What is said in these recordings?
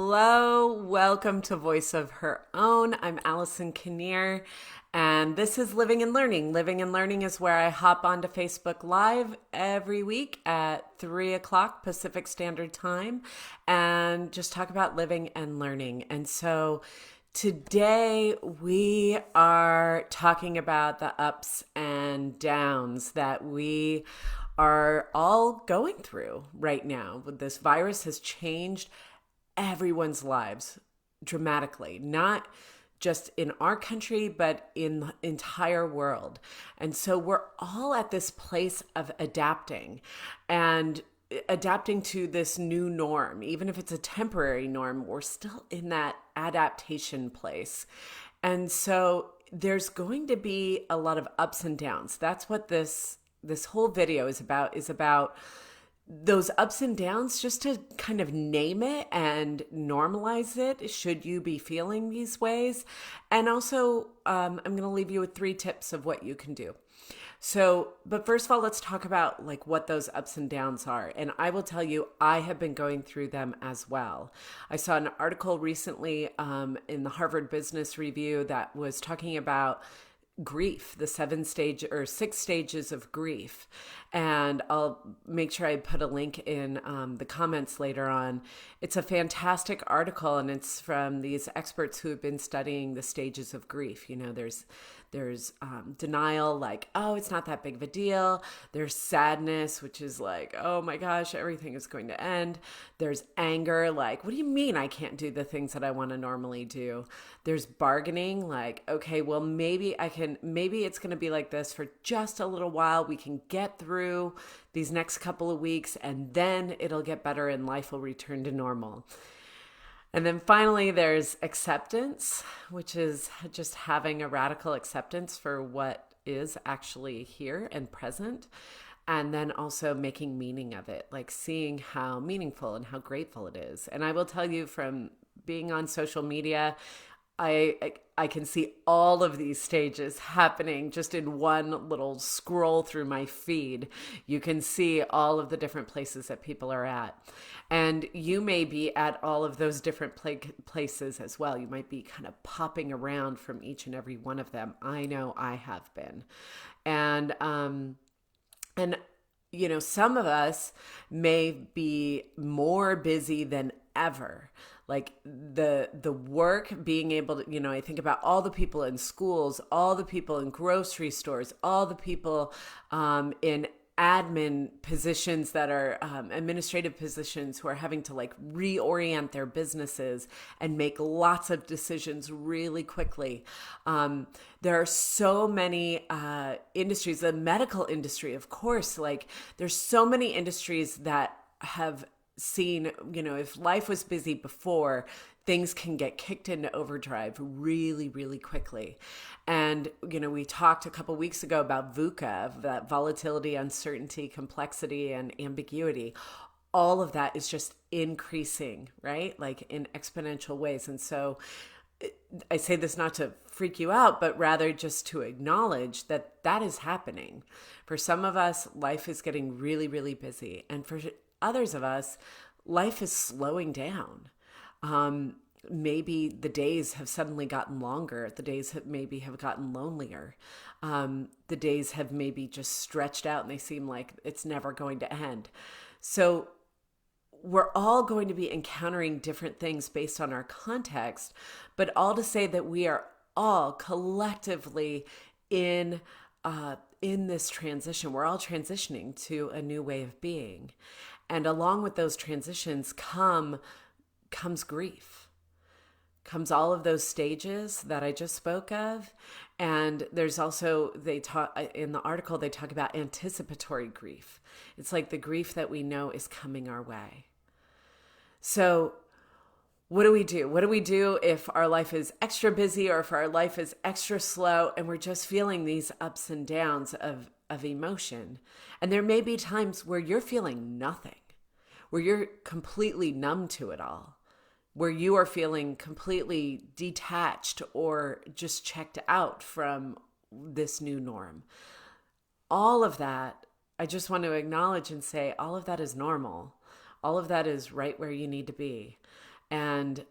Hello, welcome to Voice of Her Own. I'm Allison Kinnear, and this is Living and Learning. Living and Learning is where I hop onto Facebook Live every week at 3 o'clock Pacific Standard Time and just talk about living and learning. And so today we are talking about the ups and downs that we are all going through right now. This virus has changed everyone's lives dramatically, not just in our country, but in the entire world. And so we're all at this place of and adapting to this new norm. Even if it's a temporary norm, we're still in that adaptation place. And so there's going to be a lot of ups and downs. That's what this whole video is about those ups and downs, just to kind of name it and normalize it should you be feeling these ways. And also, I'm going to leave you with 3 tips of what you can do. So, but first of all, let's talk about like what those ups and downs are. And I will tell you, I have been going through them as well. I saw an article recently in the Harvard Business Review that was talking about grief, the 6 stages of grief. And I'll make sure I put a link in the comments later on. It's a fantastic article, and it's from these experts who have been studying the stages of grief. You know, there's denial, like, oh, it's not that big of a deal. There's sadness, which is like, oh my gosh, everything is going to end. There's anger, like, what do you mean I can't do the things that I want to normally do? There's bargaining, like, okay, well, maybe it's going to be like this for just a little while. We can get through these next couple of weeks, and then it'll get better and life will return to normal. And then finally, there's acceptance, which is just having a radical acceptance for what is actually here and present. And then also making meaning of it, like seeing how meaningful and how grateful it is. And I will tell you, from being on social media, I can see all of these stages happening just in one little scroll through my feed. You can see all of the different places that people are at. And you may be at all of those different places as well. You might be kind of popping around from each and every one of them. I know I have been. And you know, some of us may be more busy than ever. Like the work, being able to, you know, I think about all the people in schools, all the people in grocery stores, all the people in admin positions that are administrative positions who are having to like reorient their businesses and make lots of decisions really quickly. There are so many industries, the medical industry, of course, like there's so many industries that have seen, you know, if life was busy before, things can get kicked into overdrive really, really quickly. And, you know, we talked a couple weeks ago about VUCA, that volatility, uncertainty, complexity, and ambiguity. All of that is just increasing, right? Like in exponential ways. And so I say this not to freak you out, but rather just to acknowledge that that is happening. For some of us, life is getting really, really busy. And for others of us, life is slowing down. Maybe the days have suddenly gotten longer. The days have gotten lonelier. The days have maybe just stretched out and they seem like it's never going to end. So we're all going to be encountering different things based on our context, but all to say that we are all collectively in this transition. We're all transitioning to a new way of being. And along with those transitions comes grief, comes all of those stages that I just spoke of. And there's also, in the article, they talk about anticipatory grief. It's like the grief that we know is coming our way. So what do we do? What do we do if our life is extra busy or if our life is extra slow and we're just feeling these ups and downs of emotion? And there may be times where you're feeling nothing, where you're completely numb to it all, where you are feeling completely detached or just checked out from this new norm. All of that, I just want to acknowledge and say, all of that is normal. All of that is right where you need to be. And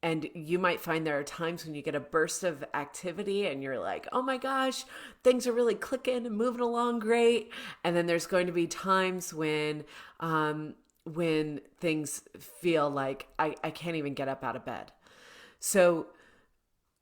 and you might find there are times when you get a burst of activity and you're like, oh my gosh, things are really clicking and moving along great. And then there's going to be times when things feel like I can't even get up out of bed. So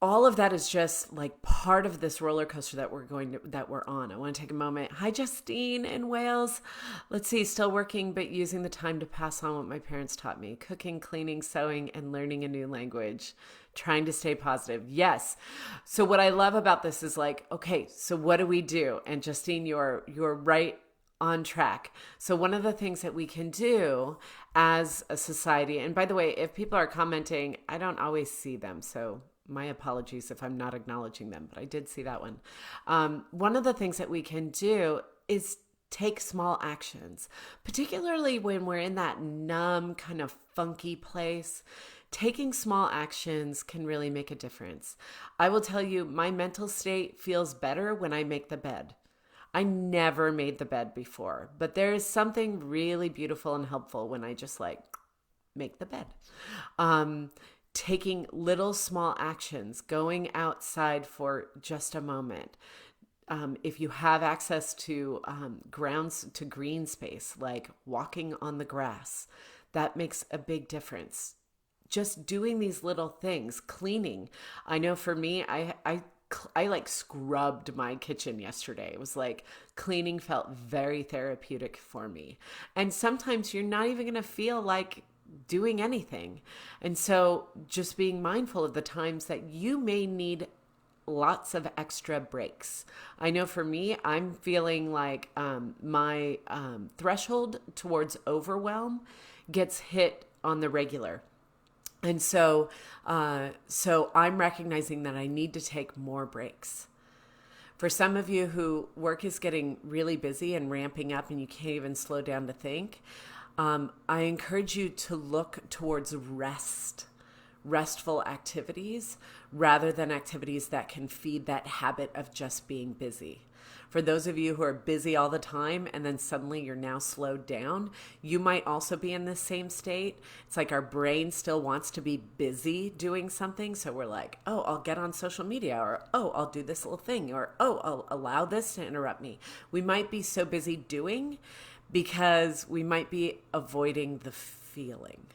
all of that is just like part of this roller coaster that we're on. I want to take a moment. Hi, Justine in Wales. Let's see, still working, but using the time to pass on what my parents taught me: cooking, cleaning, sewing, and learning a new language. Trying to stay positive. Yes. So what I love about this is like, okay, so what do we do? And Justine, you're right on track. So one of the things that we can do as a society, and by the way, if people are commenting, I don't always see them, so my apologies if I'm not acknowledging them, but I did see that one. One of the things that we can do is take small actions, particularly when we're in that numb, kind of funky place. Taking small actions can really make a difference. I will tell you, my mental state feels better when I make the bed. I never made the bed before, but there is something really beautiful and helpful when I just like make the bed. Taking little small actions, going outside for just a moment. If you have access to grounds, to green space, like walking on the grass, that makes a big difference. Just doing these little things, cleaning. I know for me, I like scrubbed my kitchen yesterday. It was like cleaning felt very therapeutic for me. And sometimes you're not even going to feel like doing anything. And so just being mindful of the times that you may need lots of extra breaks. I know for me, I'm feeling like my threshold towards overwhelm gets hit on the regular. And so I'm recognizing that I need to take more breaks. For some of you who work is getting really busy and ramping up and you can't even slow down to think, I encourage you to look towards restful activities rather than activities that can feed that habit of just being busy. For those of you who are busy all the time and then suddenly you're now slowed down, you might also be in this same state. It's like our brain still wants to be busy doing something. So we're like, oh, I'll get on social media, or, oh, I'll do this little thing, or, oh, I'll allow this to interrupt me. We might be so busy doing because we might be avoiding the feeling.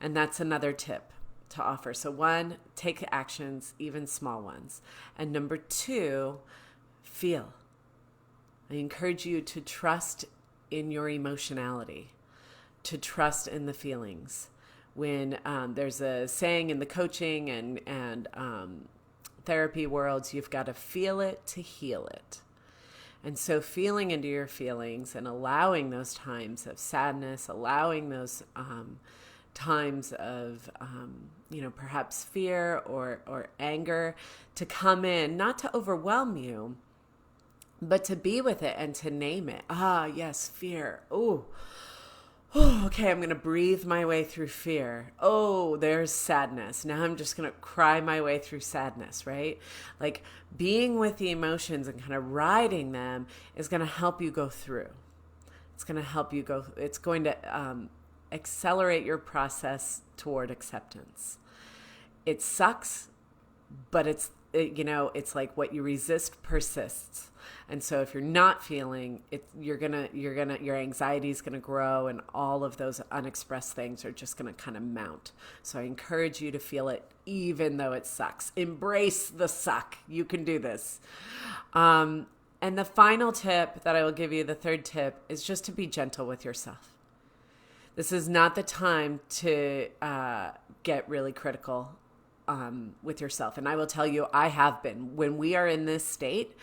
And that's another tip to offer. So one, take actions, even small ones. And number two, feel. I encourage you to trust in your emotionality, to trust in the feelings. When there's a saying in the coaching and therapy worlds, you've got to feel it to heal it. And so feeling into your feelings and allowing those times of sadness, allowing those times of, perhaps fear or anger to come in, not to overwhelm you, but to be with it and to name it. Ah, yes, fear. Oh, okay, I'm going to breathe my way through fear. Oh, there's sadness. Now I'm just going to cry my way through sadness, right? Like being with the emotions and kind of riding them is going to help you go through. It's going to help you go. It's going to accelerate your process toward acceptance. It sucks, but it's like what you resist persists. And so if you're not feeling it, your anxiety is going to grow, and all of those unexpressed things are just going to kind of mount. So I encourage you to feel it even though it sucks. Embrace the suck. You can do this. And the final tip that I will give you, the third tip, is just to be gentle with yourself. This is not the time to get really critical with yourself. And I will tell you, I have been. When we are in this state,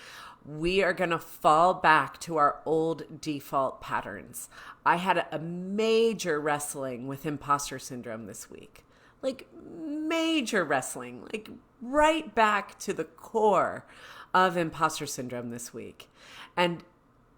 we are going to fall back to our old default patterns. I had a major wrestling with imposter syndrome this week. Like major wrestling, like right back to the core of imposter syndrome this week. And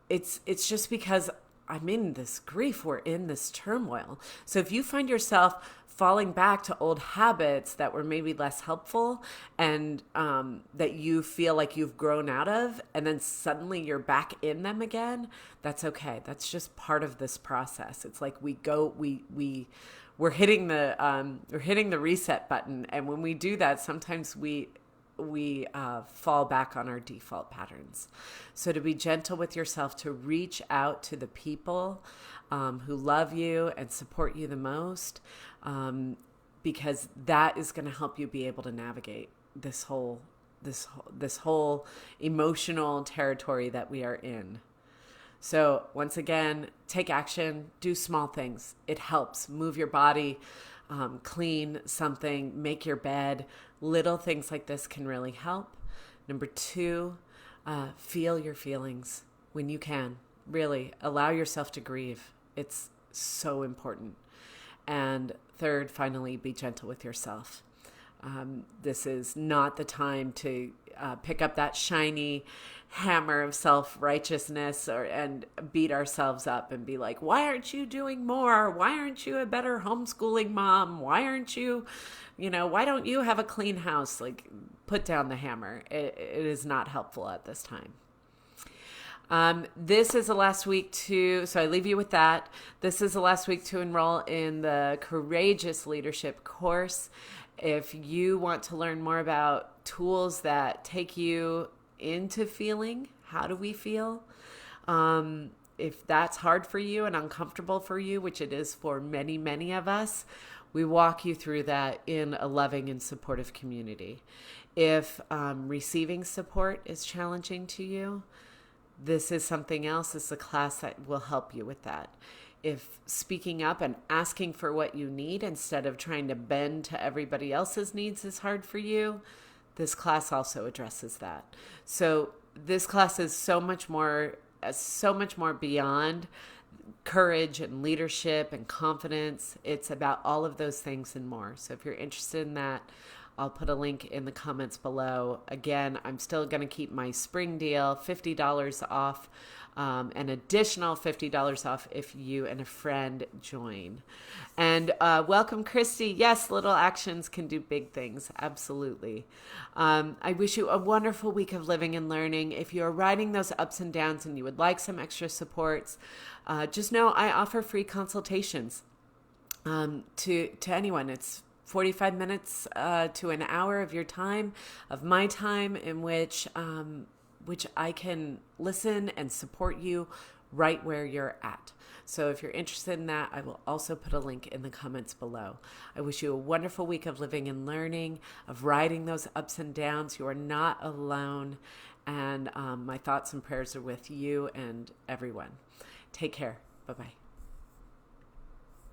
it's just because I'm in this grief, we're in this turmoil. So if you find yourself falling back to old habits that were maybe less helpful and that you feel like you've grown out of, and then suddenly you're back in them again, that's okay. That's just part of this process. It's like we we're hitting the reset button. And when we do that, sometimes we fall back on our default patterns. So to be gentle with yourself, to reach out to the people who love you and support you the most, because that is going to help you be able to navigate this whole emotional territory that we are in. So once again, take action, do small things. It helps. Move your body, clean something, make your bed. Little things like this can really help. Number 2, feel your feelings when you can. Really, allow yourself to grieve. It's so important. And 3rd, finally, be gentle with yourself. This is not the time to pick up that shiny hammer of self-righteousness and beat ourselves up and be like, why aren't you doing more? Why aren't you a better homeschooling mom? Why aren't you, why don't you have a clean house? Like, put down the hammer. It is not helpful at this time. This is the last week so I leave you with that. This is the last week to enroll in the Courageous Leadership course. If you want to learn more about tools that take you into feeling, how do we feel? If that's hard for you and uncomfortable for you, which it is for many, many of us, we walk you through that in a loving and supportive community. If receiving support is challenging to you, this is something else. It's a class that will help you with that. If speaking up and asking for what you need instead of trying to bend to everybody else's needs is hard for you, this class also addresses that. So this class is so much more beyond courage and leadership and confidence. It's about all of those things and more. So if you're interested in that, I'll put a link in the comments below. Again, I'm still going to keep my spring deal, $50 off, an additional $50 off if you and a friend join. And welcome, Christy. Yes, little actions can do big things. Absolutely. I wish you a wonderful week of living and learning. If you're riding those ups and downs and you would like some extra supports, just know I offer free consultations to anyone. It's 45 minutes to an hour of your time, of my time, in which I can listen and support you right where you're at. So if you're interested in that, I will also put a link in the comments below. I wish you a wonderful week of living and learning, of riding those ups and downs. You are not alone. And my thoughts and prayers are with you and everyone. Take care. Bye-bye.